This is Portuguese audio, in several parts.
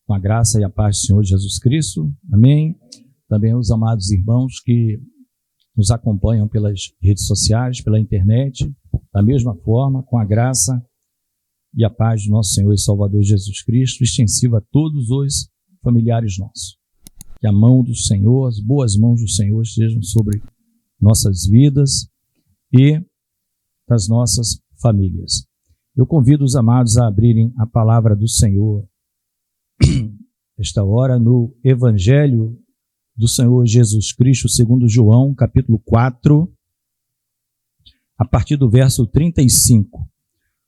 com a graça e a paz do Senhor Jesus Cristo. Amém. Também os amados irmãos que nos acompanham pelas redes sociais, pela internet, da mesma forma, com a graça e a paz do nosso Senhor e Salvador Jesus Cristo, extensiva a todos os familiares nossos. Que a mão do Senhor, as boas mãos do Senhor estejam sobre nossas vidas e das nossas famílias. Eu convido os amados a abrirem a palavra do Senhor esta hora no Evangelho do Senhor Jesus Cristo, segundo João, capítulo 4, a partir do verso 35.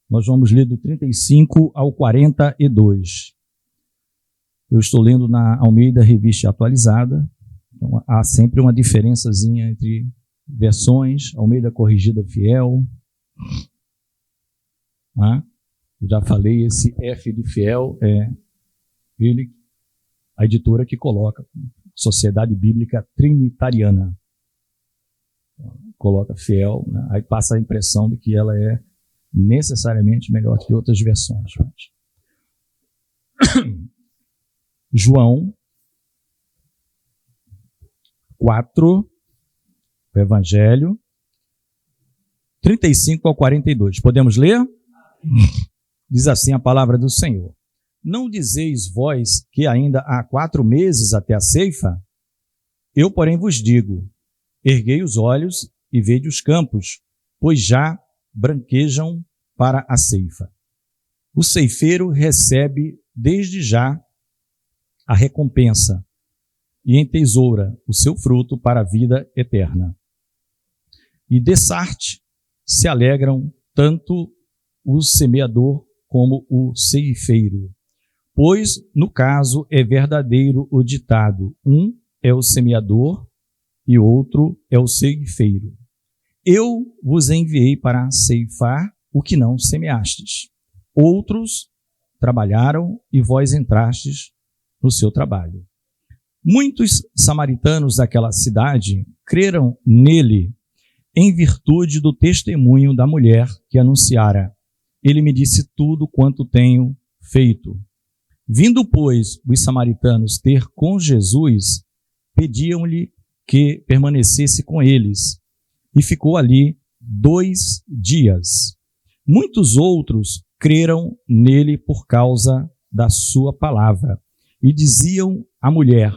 Nós vamos ler do 35 ao 42. Eu estou lendo na Almeida Revista Atualizada, então há sempre uma diferençazinha entre versões, Almeida Corrigida Fiel. Eu já falei, esse F de Fiel é ele, a editora que coloca Sociedade Bíblica Trinitariana. Coloca fiel, né? Aí passa a impressão de que ela é necessariamente melhor que outras versões. João 4, o Evangelho, 35 ao 42. Podemos ler? Diz assim a palavra do Senhor. Não dizeis vós que ainda há 4 meses até a ceifa? Eu, porém, vos digo, erguei os olhos e vede os campos, pois já branquejam para a ceifa. O ceifeiro recebe desde já a recompensa e entesoura o seu fruto para a vida eterna. E dessarte se alegram tanto o semeador como o ceifeiro. Pois, no caso, é verdadeiro o ditado, um é o semeador e outro é o ceifeiro. Eu vos enviei para ceifar o que não semeastes. Outros trabalharam e vós entrastes no seu trabalho. Muitos samaritanos daquela cidade creram nele em virtude do testemunho da mulher que anunciara. Ele me disse tudo quanto tenho feito. Vindo, pois, os samaritanos ter com Jesus, pediam-lhe que permanecesse com eles, e ficou ali 2 dias. Muitos outros creram nele por causa da sua palavra, e diziam à mulher,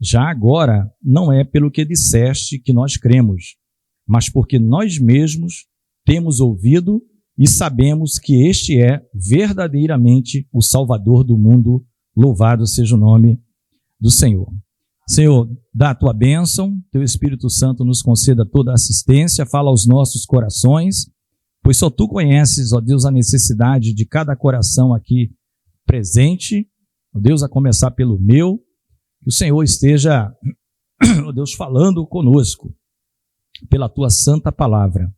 já agora não é pelo que disseste que nós cremos, mas porque nós mesmos temos ouvido e sabemos que este é verdadeiramente o Salvador do mundo. Louvado seja o nome do Senhor. Senhor, dá a tua bênção, teu Espírito Santo nos conceda toda a assistência, fala aos nossos corações, pois só tu conheces, ó Deus, a necessidade de cada coração aqui presente, ó Deus, a começar pelo meu, que o Senhor esteja, ó Deus, falando conosco, pela tua santa palavra.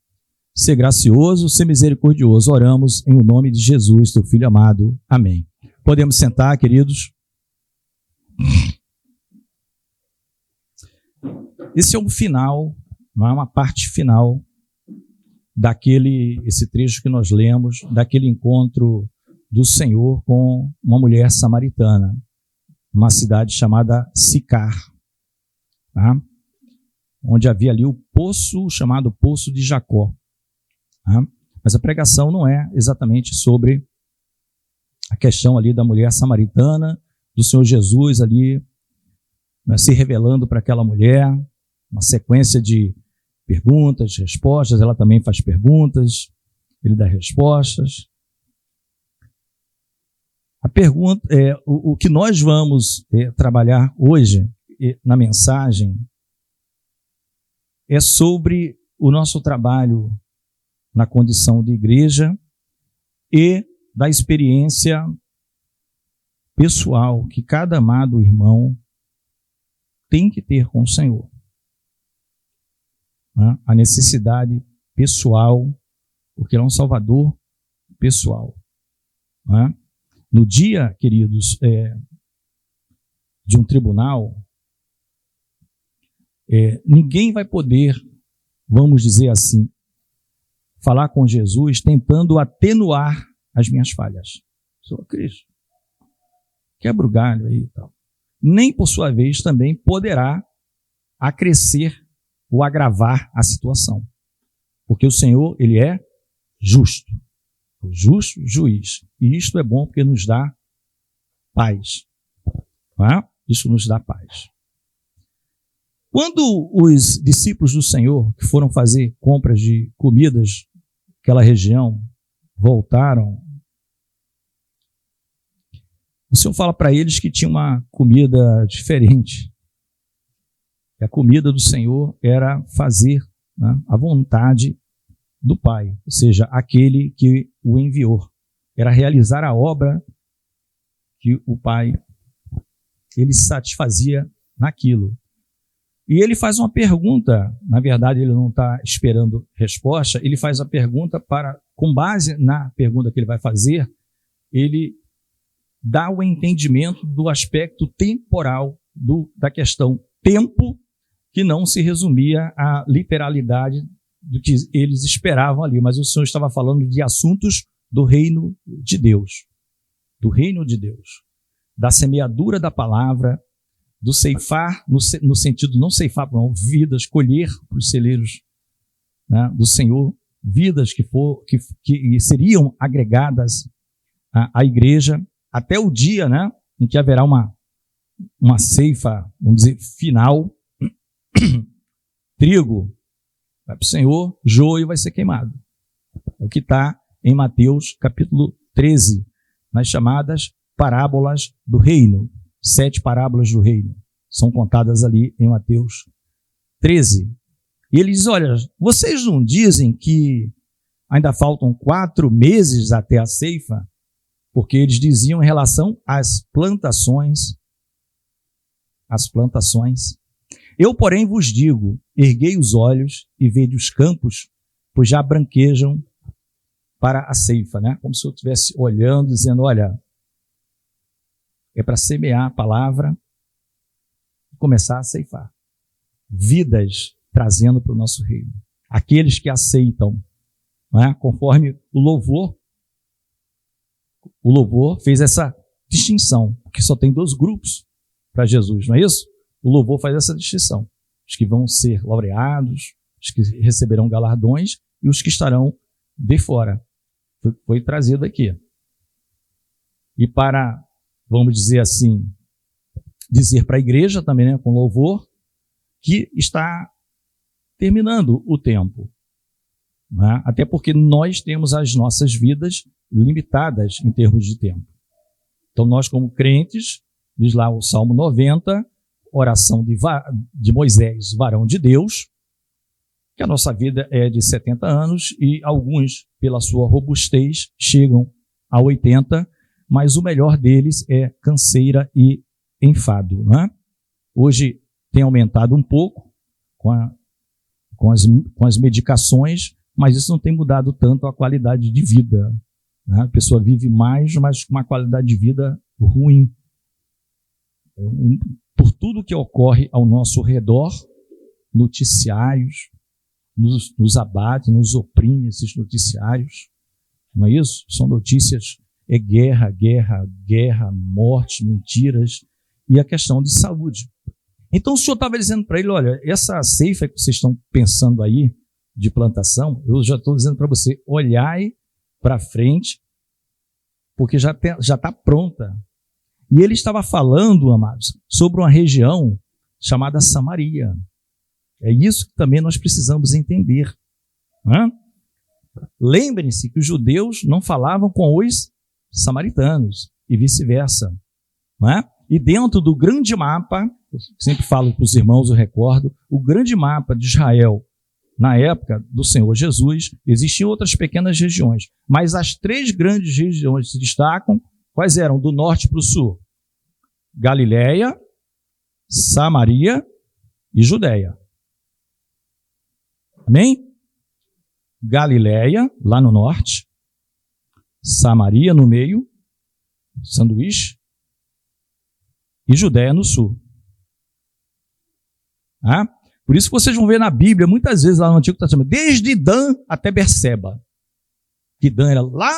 Ser gracioso, ser misericordioso. Oramos em nome de Jesus, teu Filho amado. Amém. Podemos sentar, queridos. Esse é um final, não é uma parte final esse trecho que nós lemos, daquele encontro do Senhor com uma mulher samaritana, numa cidade chamada Sicar, tá? Onde havia ali o poço chamado Poço de Jacó. Mas a pregação não é exatamente sobre a questão ali da mulher samaritana, do Senhor Jesus ali, né, se revelando para aquela mulher, uma sequência de perguntas, respostas, ela também faz perguntas, ele dá respostas. A pergunta é, o que nós vamos trabalhar hoje na mensagem é sobre o nosso trabalho na condição de igreja e da experiência pessoal que cada amado irmão tem que ter com o Senhor. A necessidade pessoal, porque ele é um Salvador pessoal. No dia, queridos, de um tribunal, ninguém vai poder, vamos dizer assim, falar com Jesus tentando atenuar as minhas falhas. Senhor Cristo. quebra o galho aí e tal. Nem, por sua vez, também poderá acrescer ou agravar a situação. Porque o Senhor, ele é justo. O justo juiz. E isto é bom porque nos dá paz. Não é? Isso nos dá paz. Quando os discípulos do Senhor, que foram fazer compras de comidas naquela região, voltaram, o Senhor fala para eles que tinha uma comida diferente. E a comida do Senhor era fazer, né, a vontade do Pai, ou seja, aquele que o enviou. Era realizar a obra que o Pai, ele satisfazia naquilo. E ele faz uma pergunta, na verdade ele não está esperando resposta, ele faz a pergunta para, com base na pergunta que ele vai fazer, ele dá o entendimento do aspecto temporal da questão tempo, que não se resumia à literalidade do que eles esperavam ali, mas o Senhor estava falando de assuntos do reino de Deus, da semeadura da palavra, do ceifar, no sentido, não ceifar, não, vidas, colher para os celeiros, né, do Senhor, vidas que seriam agregadas à igreja, até o dia, né, em que haverá uma ceifa, vamos dizer, final. Trigo vai para o Senhor, joio vai ser queimado. É o que está em Mateus capítulo 13, nas chamadas parábolas do reino. 7 parábolas do reino são contadas ali em Mateus 13. E ele diz, olha, vocês não dizem que ainda faltam 4 meses até a ceifa? Porque eles diziam em relação às plantações. Eu, porém, vos digo, erguei os olhos e vede os campos, pois já branquejam para a ceifa, né? Como se eu estivesse olhando, dizendo, olha, é para semear a palavra e começar a ceifar. Vidas trazendo para o nosso reino. Aqueles que aceitam, né? Conforme o louvor fez essa distinção, porque só tem 2 grupos para Jesus, não é isso? O louvor faz essa distinção. Os que vão ser laureados, os que receberão galardões e os que estarão de fora. Foi trazido aqui. E para, vamos dizer assim, dizer para a igreja também, né, com louvor, que está terminando o tempo. Né? Até porque nós temos as nossas vidas limitadas em termos de tempo. Então nós, como crentes, diz lá o Salmo 90, oração de Moisés, varão de Deus, que a nossa vida é de 70 anos e alguns, pela sua robustez, chegam a 80, mas o melhor deles é canseira e enfado. Né? Hoje tem aumentado um pouco com as medicações, mas isso não tem mudado tanto a qualidade de vida. Né? A pessoa vive mais, mas com uma qualidade de vida ruim. Por tudo que ocorre ao nosso redor, noticiários, nos abate, nos oprime esses noticiários. Não é isso? São notícias, é guerra, morte, mentiras e a questão de saúde. Então o Senhor estava dizendo para ele, olha, essa ceifa que vocês estão pensando aí de plantação, eu já estou dizendo para você, olhai para frente, porque já está pronta. E ele estava falando, amados, sobre uma região chamada Samaria. É isso que também nós precisamos entender. Né? Lembrem-se que os judeus não falavam com os samaritanos e vice-versa. Né? E dentro do grande mapa, eu sempre falo para os irmãos, eu recordo, o grande mapa de Israel, na época do Senhor Jesus, existiam outras pequenas regiões, mas as 3 grandes regiões se destacam. Quais eram? Do norte para o sul. Galileia, Samaria e Judeia. Amém? Galileia, lá no norte. Samaria no meio, sanduíche. E Judeia no sul. Por isso que vocês vão ver na Bíblia, muitas vezes lá no Antigo Testamento, desde Dan até Berseba. Que Dan era lá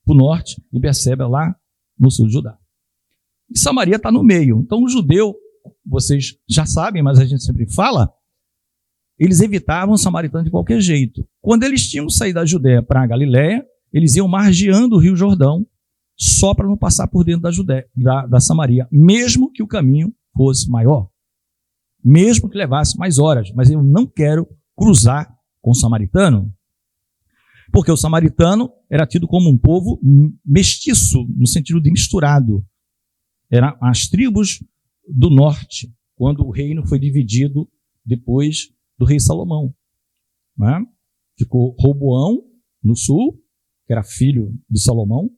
para o norte e Berseba lá no sul de Judá. E Samaria está no meio. Então, o judeu, vocês já sabem, mas a gente sempre fala, eles evitavam os samaritanos de qualquer jeito. Quando eles tinham que sair da Judéia para a Galiléia, eles iam margeando o Rio Jordão, só para não passar por dentro da Judéia, da Samaria, mesmo que o caminho fosse maior, mesmo que levasse mais horas. Mas eu não quero cruzar com o samaritano, porque o samaritano era tido como um povo mestiço, no sentido de misturado. Eram as tribos do norte, quando o reino foi dividido depois do rei Salomão. Né? Ficou Roboão no sul, que era filho de Salomão,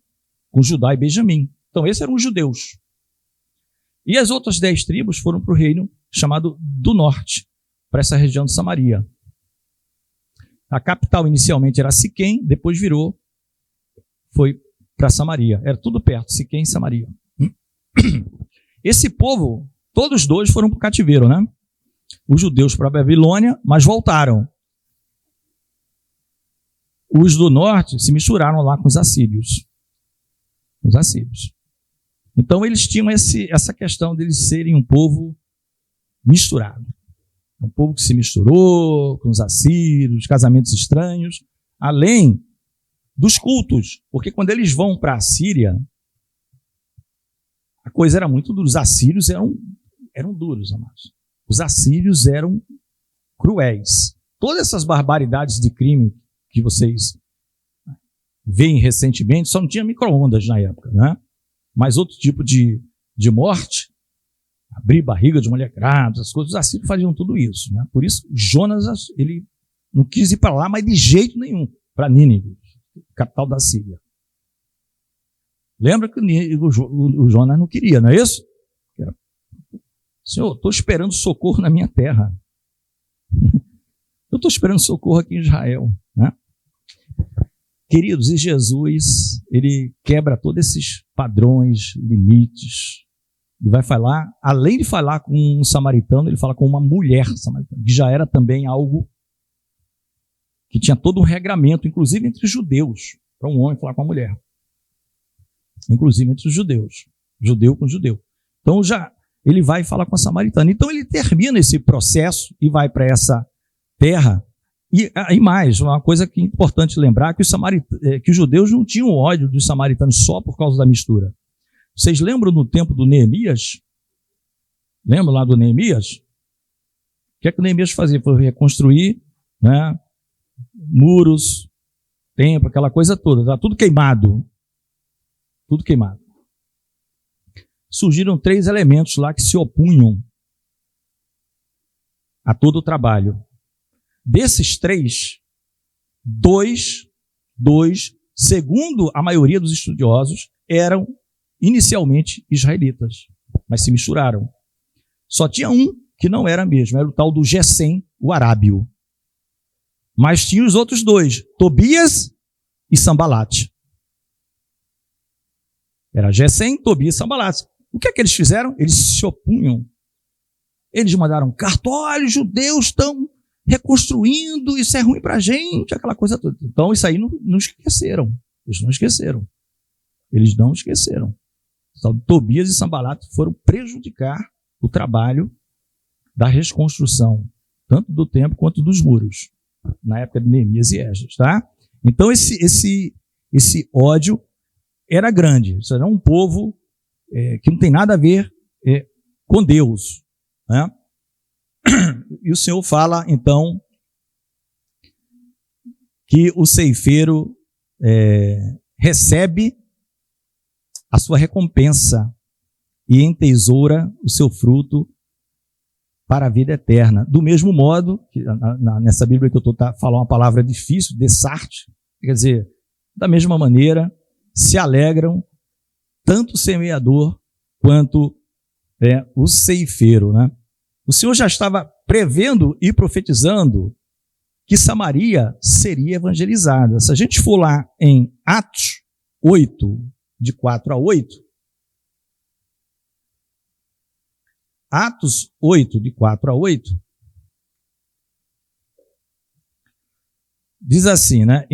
com Judá e Benjamim. Então, esses eram os judeus. E as outras 10 tribos foram para o reino chamado do norte, para essa região de Samaria. A capital inicialmente era Siquém, depois foi para Samaria. Era tudo perto, Siquém e Samaria. Esse povo, todos dois foram para o cativeiro, né? Os judeus para a Babilônia, mas voltaram. Os do norte se misturaram lá com os assírios. Os assírios. Então eles tinham essa questão de eles serem um povo misturado. Um povo que se misturou com os assírios, casamentos estranhos, além dos cultos. Porque quando eles vão para a Síria, a coisa era muito dura. Os assírios eram duros, amados. Os assírios eram cruéis. Todas essas barbaridades de crime que vocês veem recentemente, só não tinha micro-ondas na época, né? Mas outro tipo de morte, abrir barriga de mulher grávida, as coisas, os assírios faziam tudo isso, né? Por isso, Jonas, ele não quis ir para lá, mas de jeito nenhum, para Nínive, capital da Síria. Lembra que o Jonas não queria, não é isso? Senhor, estou esperando socorro na minha terra. Eu estou esperando socorro aqui em Israel, né? Queridos, e Jesus, ele quebra todos esses padrões, limites, e vai falar, além de falar com um samaritano, ele fala com uma mulher samaritana, que já era também algo que tinha todo um regramento, inclusive entre os judeus, para um homem falar com a mulher. Inclusive entre os judeus, judeu com judeu. Então ele vai falar com a samaritana. Então ele termina esse processo e vai para essa terra. E mais, uma coisa que é importante lembrar, que os judeus não tinham ódio dos samaritanos só por causa da mistura. Vocês lembram no tempo do Neemias? Lembram lá do Neemias? O que é que o Neemias fazia? Foi reconstruir, né, muros, templo, aquela coisa toda. Tá tudo queimado. Tudo queimado. Surgiram 3 elementos lá que se opunham a todo o trabalho. Desses 3, dois, segundo a maioria dos estudiosos, eram inicialmente israelitas, mas se misturaram. Só tinha um que não era mesmo, era o tal do Gesem, o arábio. Mas tinha os outros 2, Tobias e Sambalate. Era Gesem, Tobias e Sambalate. O que é que eles fizeram? Eles se opunham. Eles mandaram carta, olha, os judeus estão reconstruindo, isso é ruim para a gente, aquela coisa toda. Então, isso aí não esqueceram. Eles não esqueceram. Eles não esqueceram. Então, Tobias e Sambalate foram prejudicar o trabalho da reconstrução, tanto do templo quanto dos muros, na época de Neemias e Esdras, tá? Então, esse ódio era grande. Isso era um povo que não tem nada a ver com Deus, né? E o Senhor fala, então, que o ceifeiro recebe a sua recompensa e entesoura o seu fruto para a vida eterna. Do mesmo modo, que nessa Bíblia que eu estou falando uma palavra difícil, desarte, quer dizer, da mesma maneira, se alegram tanto o semeador quanto o ceifeiro, né? O Senhor já estava prevendo e profetizando que Samaria seria evangelizada. Se a gente for lá em Atos 8, de 4 a 8, Atos 8, de 4 a 8, diz assim, né?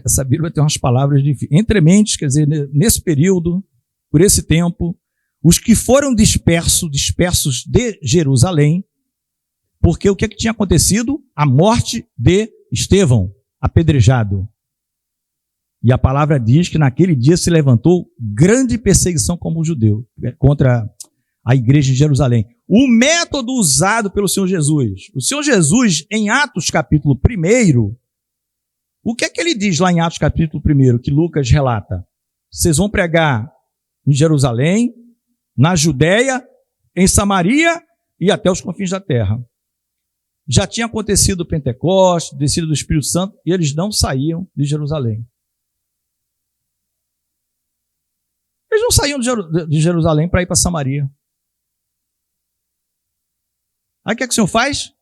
Essa Bíblia tem umas palavras difíceis. Entre mentes, quer dizer, nesse período, por esse tempo, os que foram dispersos de Jerusalém, porque o que tinha acontecido? A morte de Estevão, apedrejado. E a palavra diz que naquele dia se levantou grande perseguição contra a igreja de Jerusalém. O método usado pelo Senhor Jesus. O Senhor Jesus, em Atos capítulo 1, o que é que ele diz lá em Atos capítulo 1, que Lucas relata? Vocês vão pregar em Jerusalém, na Judéia, em Samaria e até os confins da terra. Já tinha acontecido o Pentecostes, descido do Espírito Santo, e eles não saíam de Jerusalém. Eles não saíam de Jerusalém para ir para Samaria. Aí o que é que o Senhor faz?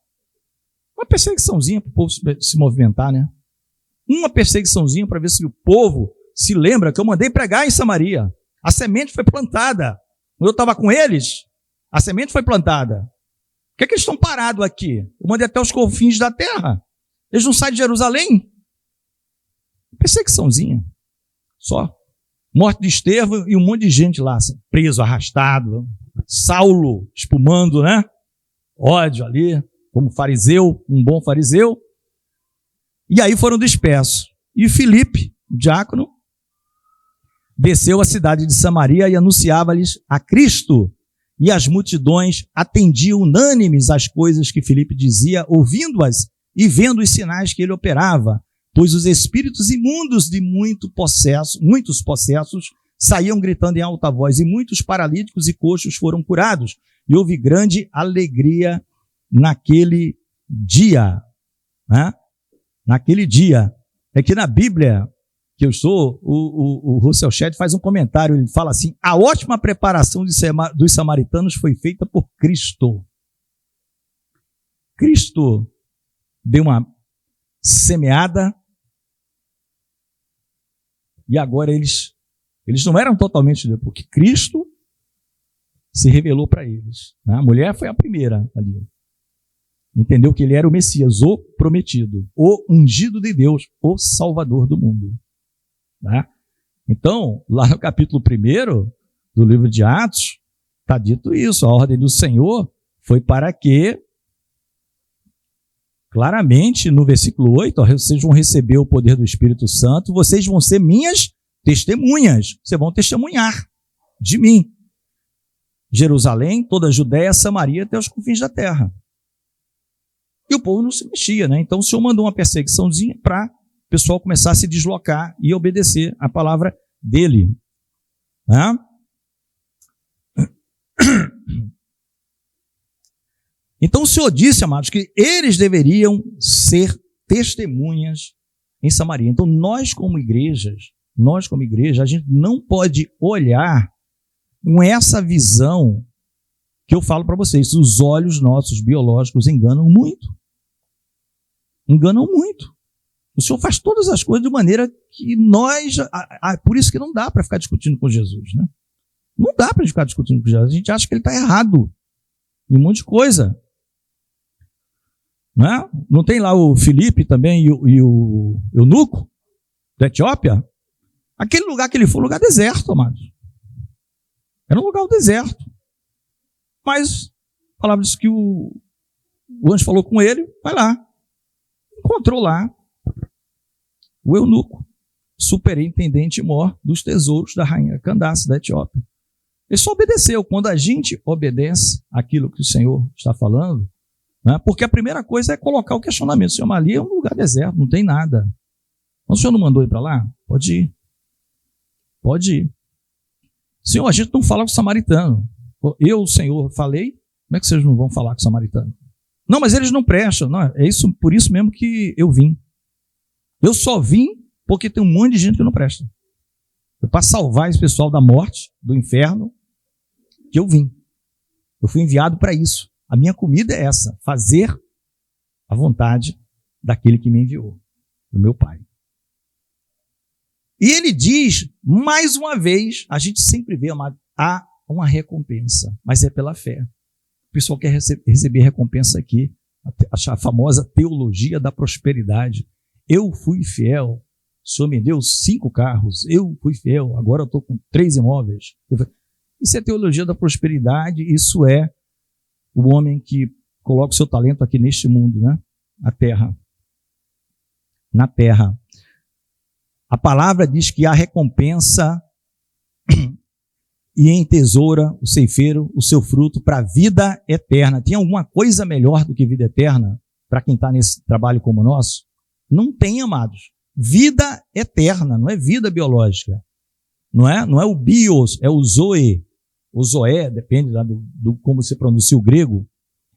Uma perseguiçãozinha para o povo se movimentar, né? Uma perseguiçãozinha para ver se o povo se lembra que eu mandei pregar em Samaria. A semente foi plantada. Quando eu estava com eles, a semente foi plantada. Por que é que eles estão parados aqui? Eu mandei até os confins da terra. Eles não saem de Jerusalém? Perseguiçãozinha. Só. Morte de Estevão e um monte de gente lá, preso, arrastado. Saulo espumando, né? Ódio ali, como fariseu, um bom fariseu. E aí foram dispersos. E Filipe, o diácono, desceu à cidade de Samaria e anunciava-lhes a Cristo. E as multidões atendiam unânimes às coisas que Filipe dizia, ouvindo-as e vendo os sinais que ele operava. Pois os espíritos imundos de muitos possessos saíam gritando em alta voz, e muitos paralíticos e coxos foram curados. E houve grande alegria naquele dia. Né? Naquele dia. É que na Bíblia, que eu estou, o Russell Shedd faz um comentário, ele fala assim, a ótima preparação dos samaritanos foi feita por Cristo. Cristo deu uma semeada, e agora eles não eram totalmente, porque Cristo se revelou para eles. Né? A mulher foi a primeira ali. Entendeu que ele era o Messias, o prometido, o ungido de Deus, o Salvador do mundo. Né? Então, lá no capítulo 1 do livro de Atos, está dito isso, a ordem do Senhor foi para que, claramente, no versículo 8, vocês vão receber o poder do Espírito Santo, vocês vão ser minhas testemunhas, vocês vão testemunhar de mim. Jerusalém, toda a Judéia, Samaria, até os confins da terra. E o povo não se mexia, né? Então o Senhor mandou uma perseguiçãozinha para o pessoal começar a se deslocar e obedecer a palavra dele. Né? Então o Senhor disse, amados, que eles deveriam ser testemunhas em Samaria. Então nós como igreja, a gente não pode olhar com essa visão que eu falo para vocês. Os olhos nossos biológicos enganam muito. Enganam muito. O Senhor faz todas as coisas de maneira que nós... por isso que não dá para ficar discutindo com Jesus, né? Não dá para ficar discutindo com Jesus. A gente acha que ele está errado em um monte de coisa. Né? Não tem lá o Filipe também e o eunuco da Etiópia? Aquele lugar que ele foi, lugar deserto, amados. Era um lugar deserto. Mas a palavra diz que o anjo falou com ele, vai lá. Encontrou lá o eunuco, superintendente mor dos tesouros da rainha Candace, da Etiópia. Ele só obedeceu. Quando a gente obedece aquilo que o Senhor está falando, né, porque a primeira coisa é colocar o questionamento. Senhor, ali é um lugar deserto, não tem nada. Mas o Senhor não mandou ir para lá? Pode ir. Pode ir. Senhor, a gente não fala com o samaritano. Eu, o Senhor, falei, como é que vocês não vão falar com o samaritano? Não, mas eles não prestam. Não, é isso, por isso mesmo que eu vim. Eu só vim porque tem um monte de gente que não presta. É para salvar esse pessoal da morte, do inferno, que eu vim. Eu fui enviado para isso. A minha comida é essa, fazer a vontade daquele que me enviou, do meu Pai. E ele diz, mais uma vez, a gente sempre vê, amado, há uma recompensa, mas é pela fé. O pessoal quer receber recompensa aqui, a famosa teologia da prosperidade. Eu fui fiel, O Senhor me deu 5 carros, eu fui fiel, agora eu estou com 3 imóveis. Isso é teologia da prosperidade, isso é o homem que coloca o seu talento aqui neste mundo, né? Na terra. A palavra diz que há recompensa e entesoura o ceifeiro o seu fruto para a vida eterna. Tem alguma coisa melhor do que vida eterna para quem está nesse trabalho como o nosso? Não tem, amados. Vida eterna, não é vida biológica. Não é o bios, é o zoe. O zoé, depende lá do como se pronuncia o grego.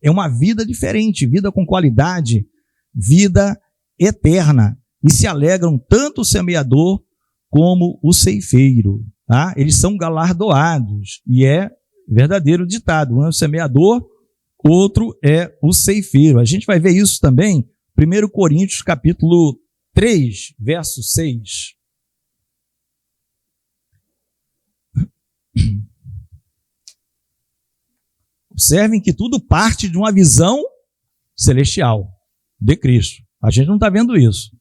É uma vida diferente, vida com qualidade, vida eterna. E se alegram tanto o semeador como o ceifeiro. Tá? Eles são galardoados. E é verdadeiro ditado. Um é o semeador, outro é o ceifeiro. A gente vai ver isso também, 1 Coríntios capítulo 3, verso 6. Observem que tudo parte de uma visão celestial de Cristo. A gente não está vendo isso.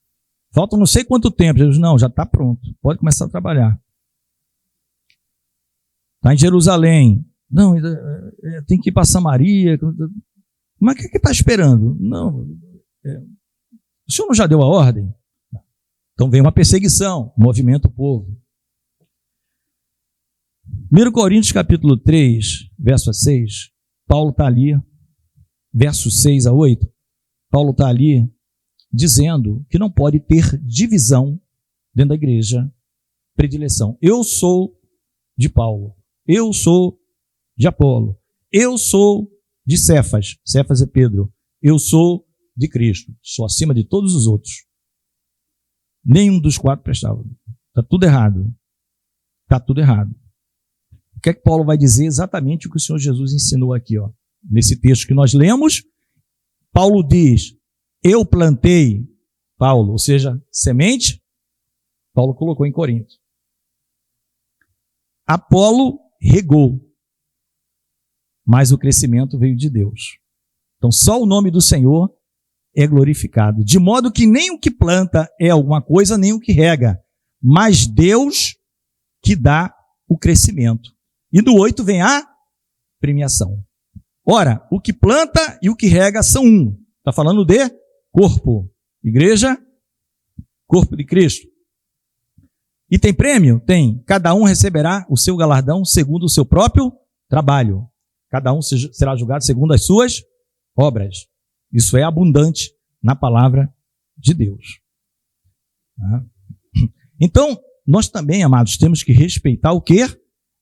Falta não sei quanto tempo. Jesus, não, já está pronto. Pode começar a trabalhar. Está em Jerusalém. Não, tem que ir para Samaria. Mas o que está esperando? Não. O senhor não já deu a ordem? Então vem uma perseguição, movimenta o povo. 1 Coríntios capítulo 3, verso 6, Paulo está ali, verso 6 a 8, Paulo está ali dizendo que não pode ter divisão dentro da igreja, predileção. Eu sou de Paulo, eu sou de Apolo, eu sou de Cefas, Cefas é Pedro, eu sou de Cristo, sou acima de todos os outros. Nenhum dos 4 prestava. Está tudo errado. Está tudo errado. O que é que Paulo vai dizer? Exatamente o que o Senhor Jesus ensinou aqui, ó. Nesse texto que nós lemos, Paulo diz, eu plantei, Paulo, ou seja, semente, Paulo colocou em Corinto. Apolo regou, mas o crescimento veio de Deus. Então só o nome do Senhor é glorificado. De modo que nem o que planta é alguma coisa, nem o que rega, mas Deus que dá o crescimento. E do 8 vem a premiação. Ora, o que planta e o que rega são um. Está falando de corpo. Igreja, corpo de Cristo. E tem prêmio? Tem. Cada um receberá o seu galardão segundo o seu próprio trabalho. Cada um será julgado segundo as suas obras. Isso é abundante na palavra de Deus. Então, nós também, amados, temos que respeitar o quê?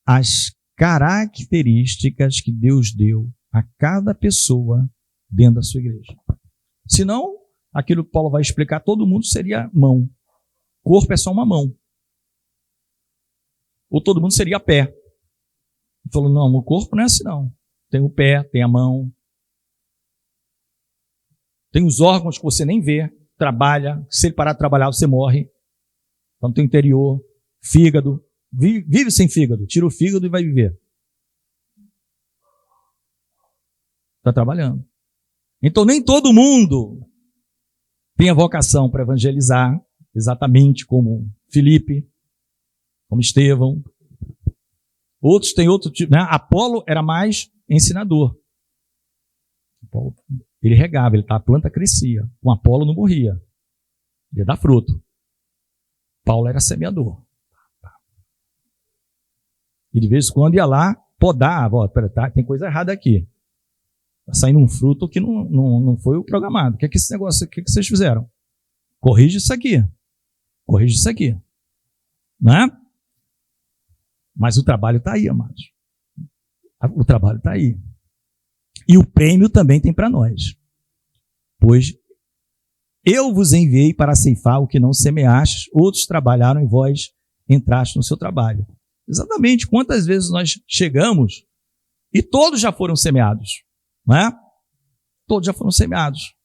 As características que Deus deu a cada pessoa dentro da sua igreja. Senão, aquilo que Paulo vai explicar, todo mundo seria mão. Corpo é só uma mão. Ou todo mundo seria pé. Ele falou, não, o corpo não é assim não. Tem o pé, tem a mão. Tem os órgãos que você nem vê, trabalha, se ele parar de trabalhar, você morre. Então tem o interior, fígado, vive sem fígado, tira o fígado e vai viver. Está trabalhando. Então nem todo mundo tem a vocação para evangelizar, exatamente como Filipe, como Estevão. Outros têm outro tipo, né? Apolo era mais ensinador. Apolo, ele regava, a planta crescia. Com Apolo não morria. Ele ia dar fruto. Paulo era semeador. E de vez em quando ia lá, podava. Ó, tem coisa errada aqui. Está saindo um fruto que não foi o programado. O que é que esse negócio, o que é que vocês fizeram? Corrige isso aqui. Corrige isso aqui. Não é? Mas o trabalho está aí, amados. O trabalho está aí. E o prêmio também tem para nós. Pois eu vos enviei para ceifar o que não semeastes, outros trabalharam e vós entraste no seu trabalho. Exatamente quantas vezes nós chegamos e todos já foram semeados. Não é? Todos já foram semeados.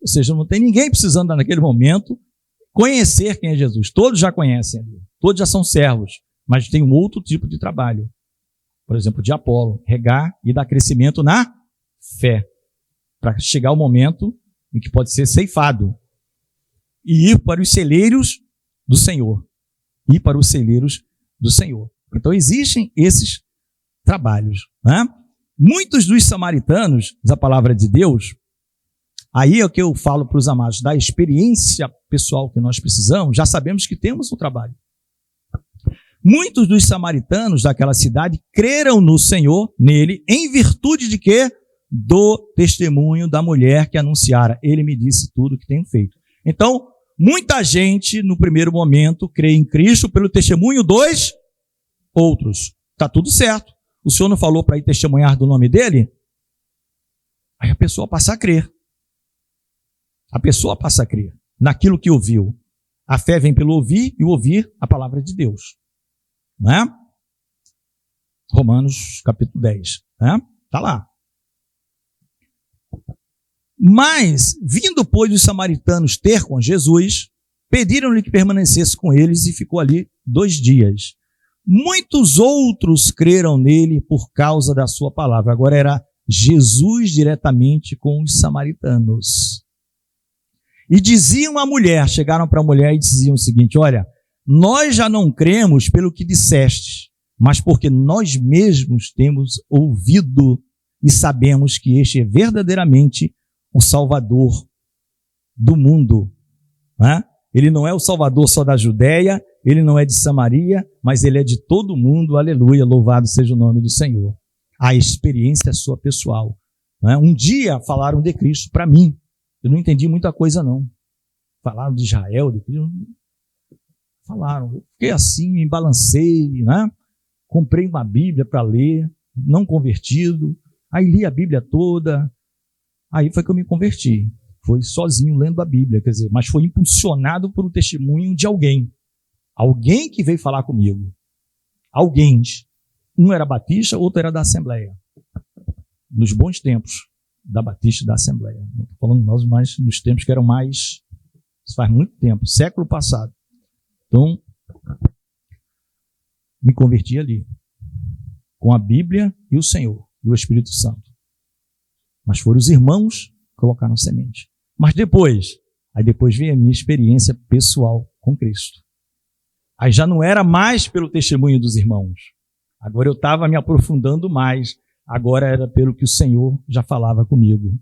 Ou seja, não tem ninguém precisando naquele momento conhecer quem é Jesus. Todos já conhecem. Todos já são servos. Mas tem um outro tipo de trabalho. Por exemplo, de Apolo. Regar e dar crescimento na fé. Para chegar o momento em que pode ser ceifado. E ir para os celeiros do Senhor e para os celeiros do Senhor. Então existem esses trabalhos, né? Muitos dos samaritanos da palavra de Deus, aí é o que eu falo para os amados, da experiência pessoal que nós precisamos, já sabemos que temos um trabalho. Muitos dos samaritanos daquela cidade creram no Senhor, nele, em virtude de quê? Do testemunho da mulher que anunciara. Ele me disse tudo o que tenho feito. Então, muita gente, no primeiro momento, crê em Cristo pelo testemunho dos outros. Está tudo certo. O Senhor não falou para ir testemunhar do nome dele? Aí a pessoa passa a crer. A pessoa passa a crer naquilo que ouviu. A fé vem pelo ouvir e ouvir a palavra de Deus. Não é? Romanos capítulo 10. Né? Está lá. Mas, vindo, pois, os samaritanos ter com Jesus, pediram-lhe que permanecesse com eles e ficou ali 2 dias. Muitos outros creram nele por causa da sua palavra. Agora era Jesus diretamente com os samaritanos. E diziam à mulher, chegaram para a mulher e diziam o seguinte: olha, nós já não cremos pelo que disseste, mas porque nós mesmos temos ouvido e sabemos que este é verdadeiramente o Salvador do mundo. Né? Ele não é o Salvador só da Judéia, ele não é de Samaria, mas ele é de todo o mundo. Aleluia, louvado seja o nome do Senhor. A experiência é sua pessoal. Né? Um dia falaram de Cristo para mim. Eu não entendi muita coisa, não. Falaram de Israel, de Cristo. Falaram. Eu fiquei assim, me balancei, né? Comprei uma Bíblia para ler, não convertido. Aí li a Bíblia toda. Aí foi que eu me converti. Foi sozinho lendo a Bíblia, quer dizer, mas foi impulsionado por um testemunho de alguém. Alguém que veio falar comigo. Alguém. Um era batista, outro era da Assembleia. Nos bons tempos da Batista e da Assembleia. Não estou falando nós, mas nos tempos que eram mais... Isso faz muito tempo, século passado. Então, me converti ali. Com a Bíblia e o Senhor, e o Espírito Santo. Mas foram os irmãos que colocaram semente. Mas depois veio a minha experiência pessoal com Cristo. Aí já não era mais pelo testemunho dos irmãos. Agora eu estava me aprofundando mais. Agora era pelo que o Senhor já falava comigo.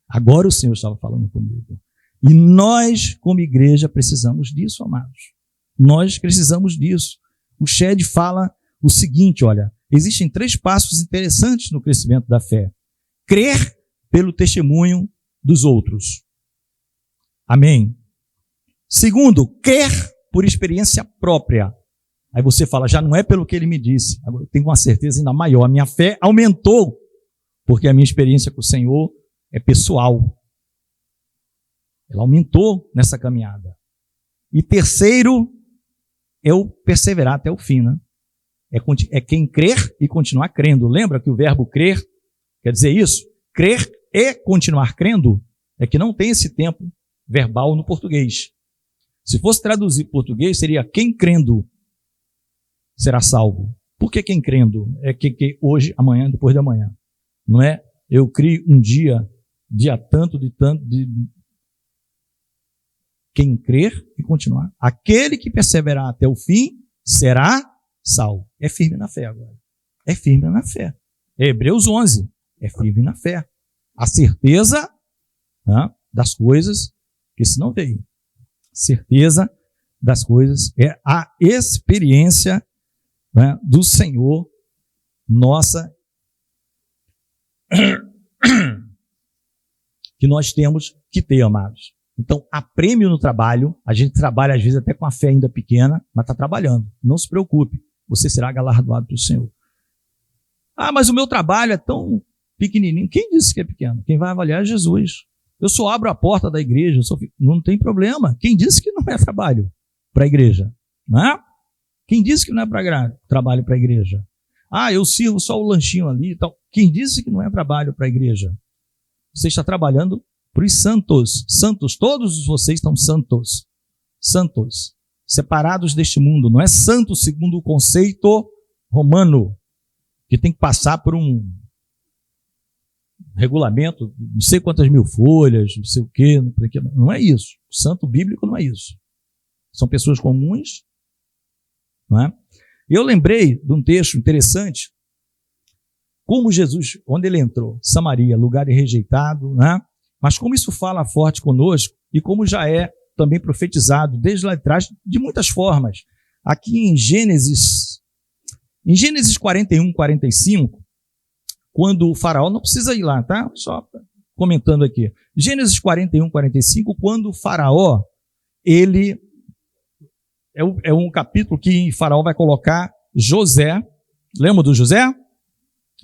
Agora o Senhor estava falando comigo. E nós, como igreja, precisamos disso, amados. Nós precisamos disso. O Shed fala o seguinte, olha, existem 3 passos interessantes no crescimento da fé. Crer pelo testemunho dos outros. Amém. Segundo, crer por experiência própria. Aí você fala, já não é pelo que ele me disse. Agora eu tenho uma certeza ainda maior. A minha fé aumentou, porque a minha experiência com o Senhor é pessoal. Ela aumentou nessa caminhada. E terceiro, é o perseverar até o fim, né? É quem crer e continuar crendo. Lembra que o verbo crer quer dizer isso? Crer e continuar crendo é que não tem esse tempo verbal no português. Se fosse traduzir para português, seria quem crendo será salvo. Por que quem crendo? É que hoje, amanhã, depois de amanhã. Não é eu crio um dia tanto, de quem crer e continuar. Aquele que perseverar até o fim será salvo. É firme na fé agora. É firme na fé. É Hebreus 11. É firme na fé. A certeza, né, das coisas que se não veem. Certeza das coisas é a experiência, né, do Senhor, nossa, que nós temos que ter, amados. Então, há prêmio no trabalho. A gente trabalha, às vezes, até com a fé ainda pequena, mas está trabalhando. Não se preocupe. Você será galardoado pelo Senhor. Ah, mas o meu trabalho é tão pequenininho. Quem disse que é pequeno? Quem vai avaliar é Jesus. Eu só abro a porta da igreja. Não tem problema. Quem disse que não é trabalho para a igreja? Não é? Quem disse que não é trabalho para a igreja? Ah, eu sirvo só o lanchinho ali e tal. Quem disse que não é trabalho para a igreja? Você está trabalhando para os santos. Santos, todos vocês estão santos. Santos. Separados deste mundo. Não é santo segundo o conceito romano, que tem que passar por um regulamento, não sei quantas mil folhas, não sei o quê. Não é isso. O santo bíblico não é isso. São pessoas comuns, não é? Eu lembrei de um texto interessante, como Jesus, onde ele entrou, Samaria, lugar rejeitado, né? Mas como isso fala forte conosco e como já é também profetizado desde lá atrás de muitas formas. Aqui em Gênesis 41, 45, quando o faraó, não precisa ir lá, tá? Só comentando aqui. Gênesis 41, 45, quando o faraó, ele é um capítulo que o faraó vai colocar José. Lembra do José?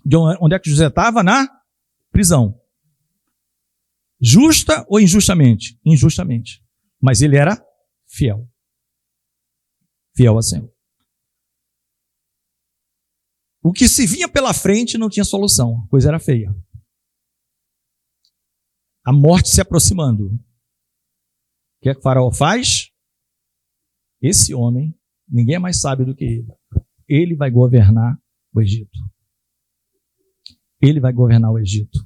De onde é que José estava? Na prisão. Justa ou injustamente? Injustamente. Mas ele era fiel. Fiel ao Senhor. O que se vinha pela frente não tinha solução. A coisa era feia. A morte se aproximando. O que é que o faraó faz? Esse homem, ninguém é mais sábio do que ele. Ele vai governar o Egito. Ele vai governar o Egito.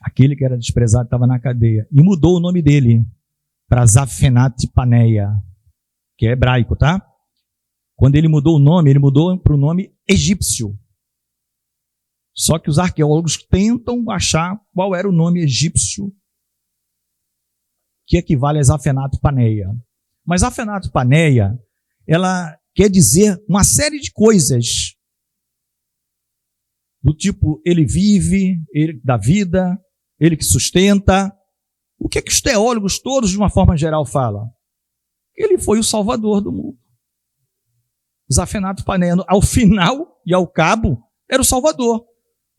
Aquele que era desprezado estava na cadeia. E mudou o nome dele para Zafenat-Paneia, que é hebraico, tá? Quando ele mudou o nome, ele mudou para o nome egípcio. Só que os arqueólogos tentam achar qual era o nome egípcio que equivale a Zafenat-Paneia. Mas Zafenat-Paneia, ela quer dizer uma série de coisas. Do tipo, ele vive, ele dá vida, ele que sustenta. O que é que os teólogos todos, de uma forma geral, falam? Ele foi o salvador do mundo. Zafenat-Paneia, ao final e ao cabo, era o salvador.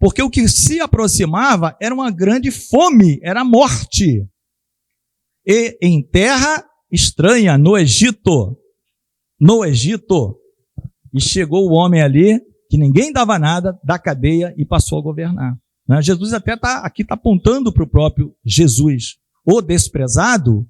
Porque o que se aproximava era uma grande fome, era a morte. E em terra estranha, no Egito, e chegou o homem ali, que ninguém dava nada, da cadeia e passou a governar. Jesus até aqui está apontando para o próprio Jesus, o desprezado,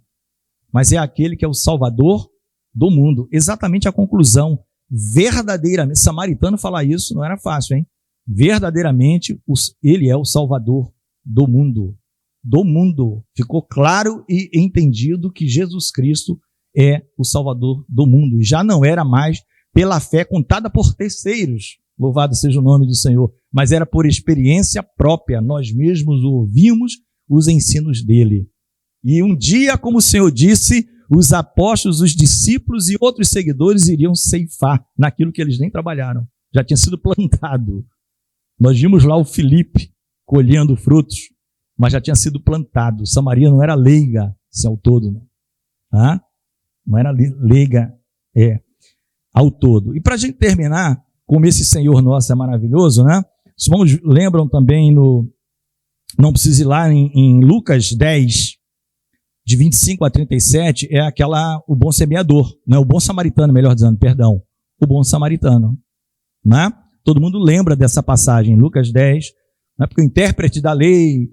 mas é aquele que é o salvador do mundo. Exatamente a conclusão. Verdadeiramente, samaritano falar isso não era fácil, hein? Verdadeiramente, ele é o salvador do mundo. Do mundo. Ficou claro e entendido que Jesus Cristo é o salvador do mundo. E já não era mais pela fé contada por terceiros. Louvado seja o nome do Senhor. Mas era por experiência própria. Nós mesmos ouvimos os ensinos dele. E um dia, como o Senhor disse, os apóstolos, os discípulos e outros seguidores iriam ceifar naquilo que eles nem trabalharam. Já tinha sido plantado. Nós vimos lá o Filipe colhendo frutos, mas já tinha sido plantado. Samaria não era leiga, assim, ao todo. Não era leiga ao todo. E para a gente terminar, como esse Senhor nosso é maravilhoso, né? Os irmãos lembram também, não precisa ir lá em Lucas 10, de 25 a 37, é o bom semeador, né? O bom samaritano, melhor dizendo, perdão. O bom samaritano. Né? Todo mundo lembra dessa passagem, Lucas 10, né? Porque o intérprete da lei,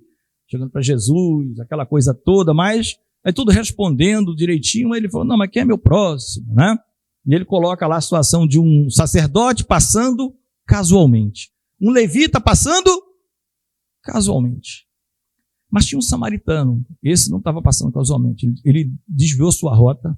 chegando para Jesus, aquela coisa toda, mas é tudo respondendo direitinho, ele falou, não, mas quem é meu próximo, né? E ele coloca lá a situação de um sacerdote passando casualmente, um levita passando casualmente. Mas tinha um samaritano, esse não estava passando casualmente, ele desviou sua rota,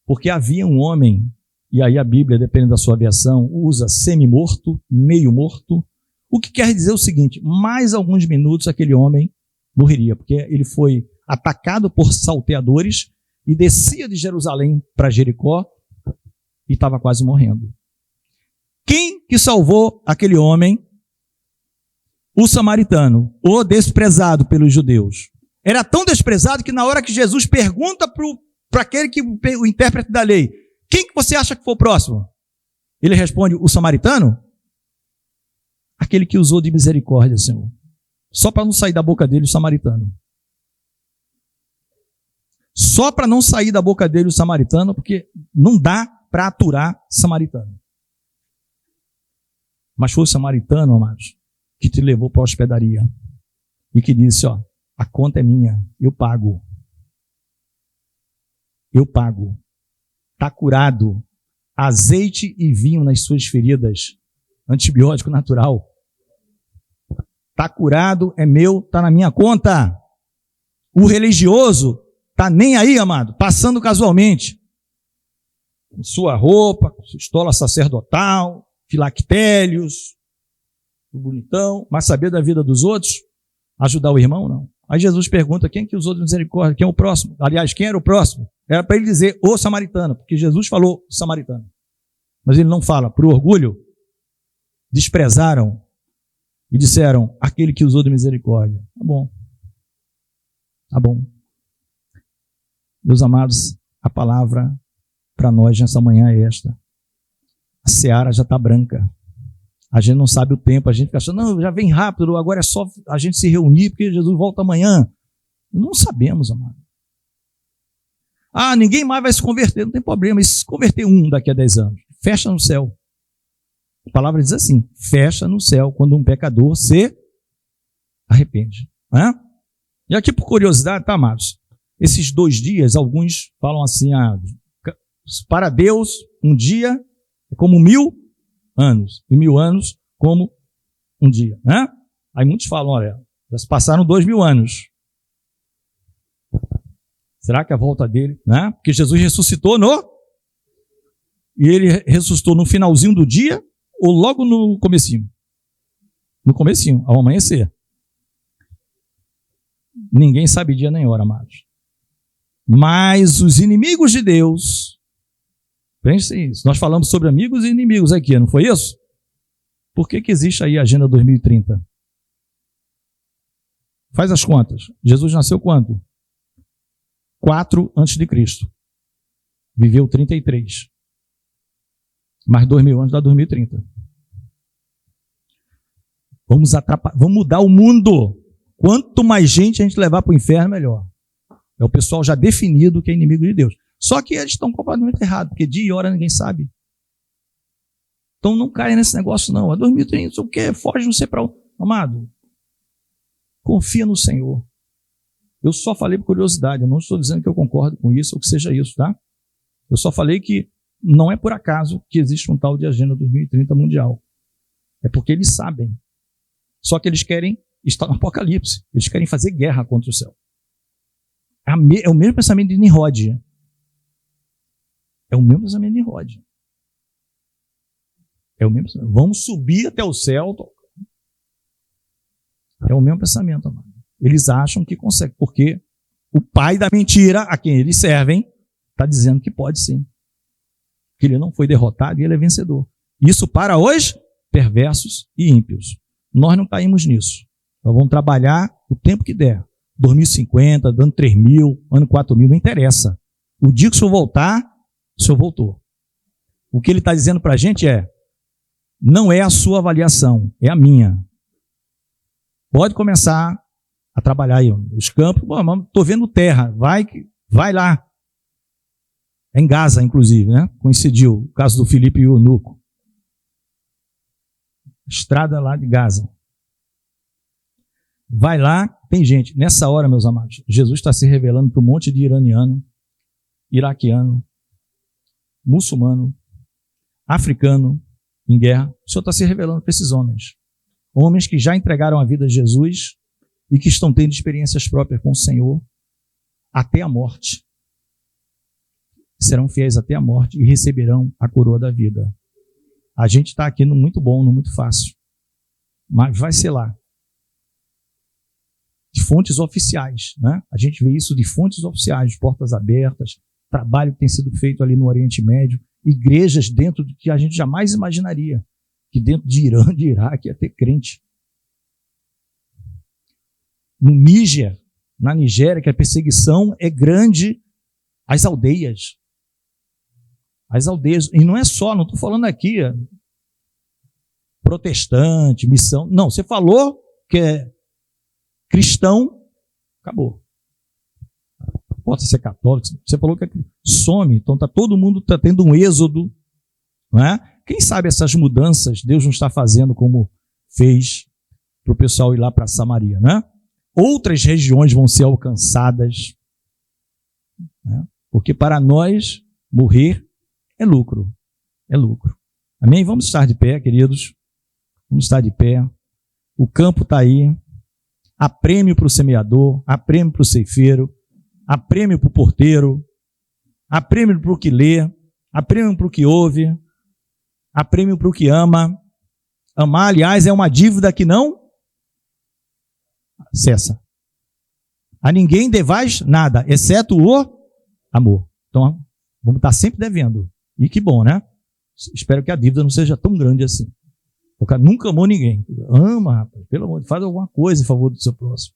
porque havia um homem, e aí a Bíblia, dependendo da sua versão, usa semi-morto, meio morto, o que quer dizer o seguinte, mais alguns minutos aquele homem morreria, porque ele foi atacado por salteadores e descia de Jerusalém para Jericó e estava quase morrendo. Quem que salvou aquele homem? O samaritano, o desprezado pelos judeus. Era tão desprezado que na hora que Jesus pergunta para aquele que o intérprete da lei, quem que você acha que foi o próximo? Ele responde, o samaritano? Aquele que usou de misericórdia, Senhor. Só para não sair da boca dele o samaritano. Só para não sair da boca dele o samaritano, porque não dá para aturar samaritano. Mas foi o samaritano, amados, que te levou para a hospedaria e que disse, ó, a conta é minha, eu pago. Eu pago. Está curado. Azeite e vinho nas suas feridas. Antibiótico natural. Está curado, é meu, está na minha conta. O religioso Está nem aí, amado, passando casualmente. Com sua roupa, com sua estola sacerdotal, filactérios, bonitão, mas saber da vida dos outros, ajudar o irmão, não. Aí Jesus pergunta, quem que usou de misericórdia? Quem é o próximo? Aliás, quem era o próximo? Era para ele dizer o samaritano, porque Jesus falou samaritano. Mas ele não fala, por orgulho, desprezaram e disseram, aquele que usou de misericórdia. Tá bom. Tá bom. Meus amados, a palavra para nós nessa manhã é esta. A seara já está branca. A gente não sabe o tempo, a gente fica achando, não, já vem rápido, agora é só a gente se reunir, porque Jesus volta amanhã. Não sabemos, amado. Ah, ninguém mais vai se converter, não tem problema, e se converter daqui a 10 anos, fecha no céu. A palavra diz assim, fecha no céu, quando um pecador se arrepende. Né? E aqui, por curiosidade, tá, amados? Esses 2 dias, alguns falam assim, para Deus, um dia é como 1000 anos, e 1000 anos como um dia, né? Aí muitos falam, olha, já se passaram 2000 anos. Será que a volta dele, né? Porque Jesus ressuscitou e ele ressuscitou no finalzinho do dia ou logo no comecinho? No comecinho, ao amanhecer. Ninguém sabe dia nem hora, amados. Mas os inimigos de Deus, pense isso, nós falamos sobre amigos e inimigos aqui, não foi isso? Por que existe aí a Agenda 2030? Faz as contas. Jesus nasceu quando? 4 antes de Cristo. Viveu 33. Mais 2000 anos dá 2030. Vamos mudar o mundo. Quanto mais gente a gente levar para o inferno, melhor. É o pessoal já definido que é inimigo de Deus. Só que eles estão completamente errados, porque dia e hora ninguém sabe. Então não caia nesse negócio não. É 2030, o quê? Foge, não sei para onde. Amado, confia no Senhor. Eu só falei por curiosidade, eu não estou dizendo que eu concordo com isso ou que seja isso, tá? Eu só falei que não é por acaso que existe um tal de Agenda 2030 mundial. É porque eles sabem. Só que eles querem estar no Apocalipse. Eles querem fazer guerra contra o céu. É o mesmo pensamento de Nimrod. É o mesmo pensamento de Nimrod. É o mesmo pensamento. Vamos subir até o céu. É o mesmo pensamento, amado. Eles acham que conseguem, porque o pai da mentira, a quem eles servem, está dizendo que pode sim. Que ele não foi derrotado e ele é vencedor. Isso para os perversos e ímpios. Nós não caímos nisso. Nós vamos trabalhar o tempo que der. 2050, dando 3.000, ano 4.000, não interessa. O dia que o senhor voltar, o senhor voltou. O que ele está dizendo para a gente não é a sua avaliação, é a minha. Pode começar a trabalhar aí os campos. Bom, estou vendo terra, vai lá. É em Gaza, inclusive, né? Coincidiu o caso do Filipe e o Eunuco. Estrada lá de Gaza. Vai lá, tem gente. Nessa hora, meus amados, Jesus está se revelando para um monte de iraniano, iraquiano, muçulmano, africano, em guerra. O Senhor está se revelando para esses homens. Homens que já entregaram a vida a Jesus e que estão tendo experiências próprias com o Senhor até a morte. Serão fiéis até a morte e receberão a coroa da vida. A gente está aqui no muito bom, no muito fácil. Mas vai ser lá. De fontes oficiais, né? A gente vê isso de fontes oficiais, de portas abertas, trabalho que tem sido feito ali no Oriente Médio, igrejas dentro do que a gente jamais imaginaria, que dentro de Irã, de Iraque, ia ter crente. No Níger, na Nigéria, que a perseguição é grande, as aldeias. As aldeias, e não é só, não estou falando aqui, protestante, missão, não, você falou que é cristão, acabou. Pode ser católico, você falou que some, então todo mundo está tendo um êxodo, não é? Quem sabe essas mudanças Deus não está fazendo como fez para o pessoal ir lá para Samaria, né? Outras regiões vão ser alcançadas, né? Porque para nós morrer é lucro, é lucro. Amém? Vamos estar de pé, queridos, vamos estar de pé. O campo está aí. Há prêmio para o semeador, há prêmio para o ceifeiro. há prêmio para o porteiro, há prêmio para o que lê, há prêmio para o que ouve, há prêmio para o que ama. Amar, aliás, é uma dívida que não cessa. A ninguém devais nada, exceto o amor. Então, vamos estar sempre devendo. E que bom, né? Espero que a dívida não seja tão grande assim. O cara nunca amou ninguém. Ama, rapaz, pelo amor de Deus, faz alguma coisa em favor do seu próximo.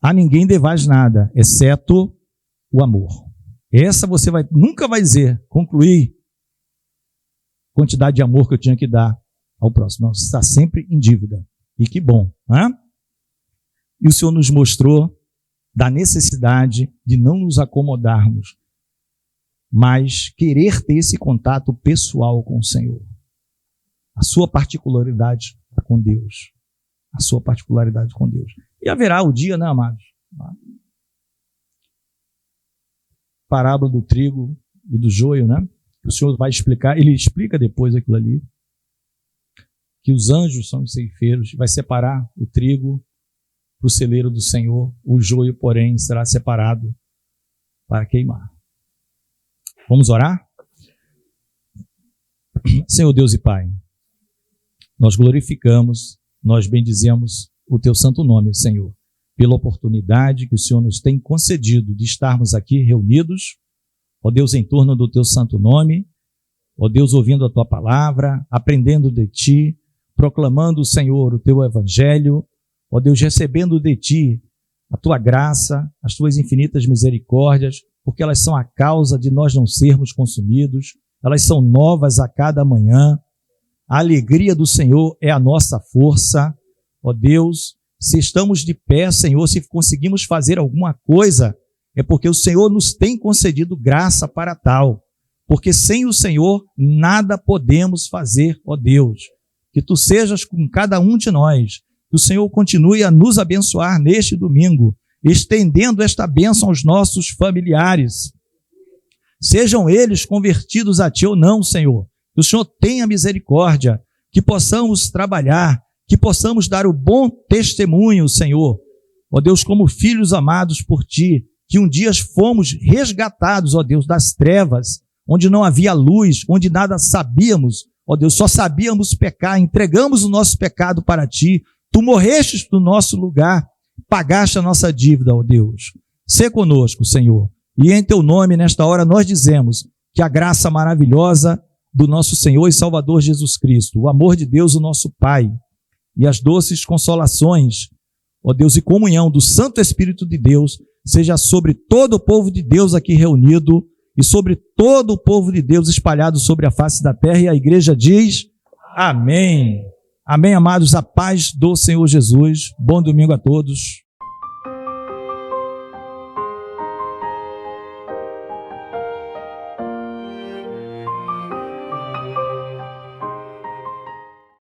A ninguém devais nada, exceto o amor. Essa você nunca vai dizer, concluir a quantidade de amor que eu tinha que dar ao próximo. Não, você está sempre em dívida. E que bom, né? E o Senhor nos mostrou da necessidade de não nos acomodarmos, mas querer ter esse contato pessoal com o Senhor. A sua particularidade com Deus. A sua particularidade com Deus. E haverá o dia, né, amados? Parábola do trigo e do joio, né? O Senhor vai explicar, ele explica depois aquilo ali, que os anjos são os ceifeiros, vai separar o trigo para o celeiro do Senhor, o joio, porém, será separado para queimar. Vamos orar? Senhor Deus e Pai, nós glorificamos, nós bendizemos o Teu santo nome, Senhor, pela oportunidade que o Senhor nos tem concedido de estarmos aqui reunidos, ó Deus, em torno do Teu santo nome, ó Deus, ouvindo a Tua palavra, aprendendo de Ti, proclamando, Senhor, o Teu evangelho, ó Deus, recebendo de Ti a Tua graça, as Tuas infinitas misericórdias, porque elas são a causa de nós não sermos consumidos, elas são novas a cada manhã. A alegria do Senhor é a nossa força. Ó Deus, se estamos de pé, Senhor, se conseguimos fazer alguma coisa, é porque o Senhor nos tem concedido graça para tal. Porque sem o Senhor nada podemos fazer, ó Deus. Que Tu sejas com cada um de nós. Que o Senhor continue a nos abençoar neste domingo, estendendo esta bênção aos nossos familiares. Sejam eles convertidos a Ti ou não, Senhor. Que o Senhor tenha misericórdia, que possamos trabalhar, que possamos dar o bom testemunho, Senhor. Ó Deus, como filhos amados por Ti, que um dia fomos resgatados, ó Deus, das trevas, onde não havia luz, onde nada sabíamos, ó Deus, só sabíamos pecar, entregamos o nosso pecado para Ti, Tu morrestes no nosso lugar, pagaste a nossa dívida, ó Deus. Sê conosco, Senhor. E em Teu nome, nesta hora, nós dizemos que a graça maravilhosa do nosso Senhor e Salvador Jesus Cristo, o amor de Deus, o nosso Pai, e as doces consolações, ó Deus, e comunhão do Santo Espírito de Deus, seja sobre todo o povo de Deus aqui reunido e sobre todo o povo de Deus espalhado sobre a face da terra. E a igreja diz: amém. Amém, amados, a paz do Senhor Jesus. Bom domingo a todos.